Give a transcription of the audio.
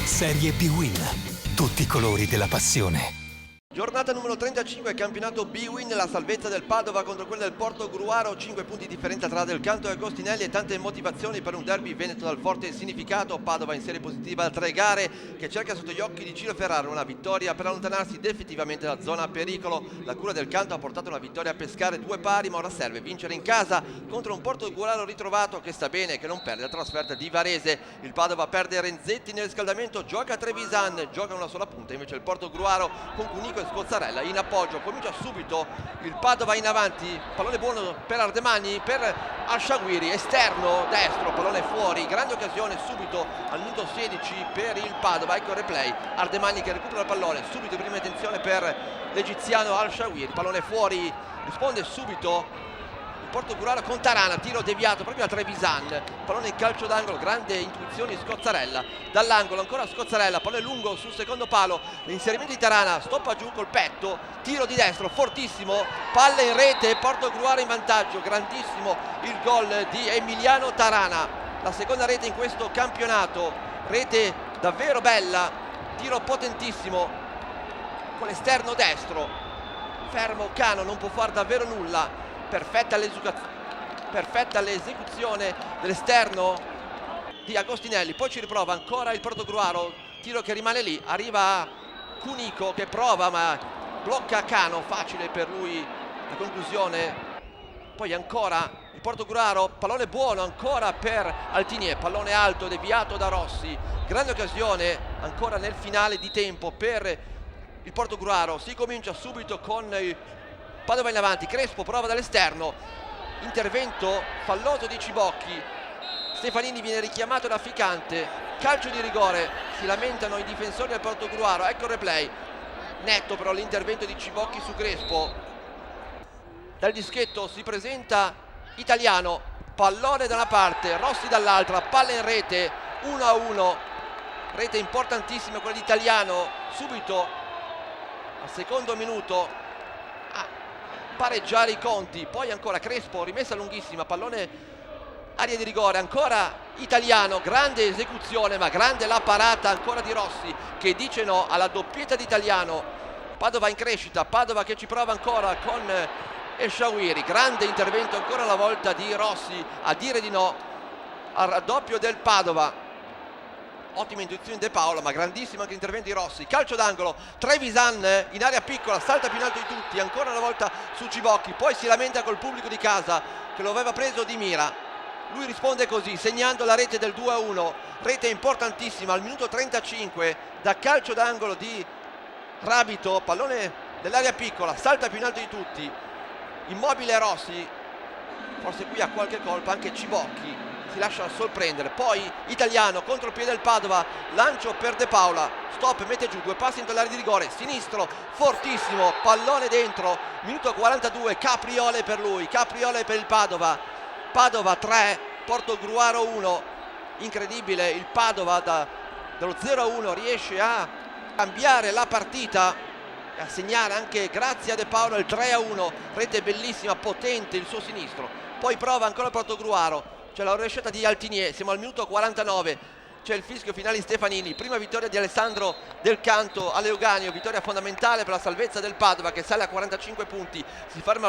Serie B-Win. Tutti i colori della passione. Giornata numero 35, campionato B-Win, la salvezza del Padova contro quella del Portogruaro, 5 punti di differenza tra Del Canto e Agostinelli e tante motivazioni per un derby veneto dal forte significato. Padova in serie positiva a 3 gare, che cerca sotto gli occhi di Ciro Ferraro una vittoria per allontanarsi definitivamente dalla zona pericolo. La cura del Canto ha portato una vittoria a pescare 2 pari, ma ora serve vincere in casa contro un Portogruaro ritrovato che sta bene e che non perde la trasferta di Varese. Il Padova perde Renzetti nel riscaldamento, gioca Trevisan, gioca una sola punta, invece il Portogruaro con Cunico e Scozzarella in appoggio. Comincia subito il Padova in avanti, pallone buono per Ardemani, per Al-Shawiri, esterno destro, pallone fuori, grande occasione subito al minuto 16 per il Padova. Ecco il replay, Ardemani che recupera il pallone, subito in prima intenzione per l'egiziano Al-Shawiri, pallone fuori, risponde subito il Portogruaro con Tarana, tiro deviato proprio da Trevisan, pallone in calcio d'angolo, grande intuizione Scozzarella, dall'angolo ancora Scozzarella, pallone lungo sul secondo palo, l'inserimento di Tarana, stoppa giù col petto, tiro di destro fortissimo, palla in rete, Portogruaro in vantaggio, grandissimo il gol di Emiliano Tarana, la seconda rete in questo campionato, rete davvero bella, tiro potentissimo con l'esterno destro, fermo Cano, non può fare davvero nulla. Perfetta l'esecuzione dell'esterno di Agostinelli, poi ci riprova ancora il Portogruaro, tiro che rimane lì, arriva Cunico che prova ma blocca Cano, facile per lui la conclusione. Poi ancora il Portogruaro, pallone buono ancora per Altinier, pallone alto deviato da Rossi, grande occasione ancora nel finale di tempo per il Portogruaro. Si comincia subito con il Padova in avanti, Crespo prova dall'esterno, intervento falloso di Cibocchi, Stefanini viene richiamato da Ficante, calcio di rigore, si lamentano i difensori del Portogruaro, ecco il replay, netto però l'intervento di Cibocchi su Crespo, dal dischetto si presenta Italiano, pallone da una parte, Rossi dall'altra, palla in rete, 1-1, rete importantissima quella di Italiano, subito al secondo minuto pareggiare i conti. Poi ancora Crespo, rimessa lunghissima, pallone area di rigore, ancora Italiano, grande esecuzione ma grande la parata ancora di Rossi che dice no alla doppietta di Italiano. Padova in crescita, Padova che ci prova ancora con El-Shawiri, grande intervento ancora una volta di Rossi a dire di no al raddoppio del Padova. Ottima intuizione De Paolo, ma grandissimo anche l'intervento di Rossi. Calcio d'angolo, Trevisan in area piccola, salta più in alto di tutti, ancora una volta su Cibocchi, poi si lamenta col pubblico di casa che lo aveva preso di mira. Lui risponde così, segnando la rete del 2-1, rete importantissima al minuto 35 da calcio d'angolo di Rabito, pallone dell'area piccola, salta più in alto di tutti, immobile Rossi, forse qui ha qualche colpa anche Cibocchi. Si lascia sorprendere, poi Italiano contro il piede del Padova, lancio per De Paola, stop, mette giù 2 passi in l'area di rigore, sinistro, fortissimo, pallone dentro, minuto 42, capriole per lui, capriole per il Padova, Padova 3, Portogruaro 1, incredibile, il Padova dallo 0-1 riesce a cambiare la partita e a segnare anche grazie a De Paola il 3-1, rete bellissima, potente il suo sinistro, poi prova ancora il Portogruaro. C'è la rovesciata di Altinier, siamo al minuto 49, c'è il fischio finale di Stefanini, prima vittoria di Alessandro Del Canto all'Euganeo, vittoria fondamentale per la salvezza del Padova che sale a 45 punti, si ferma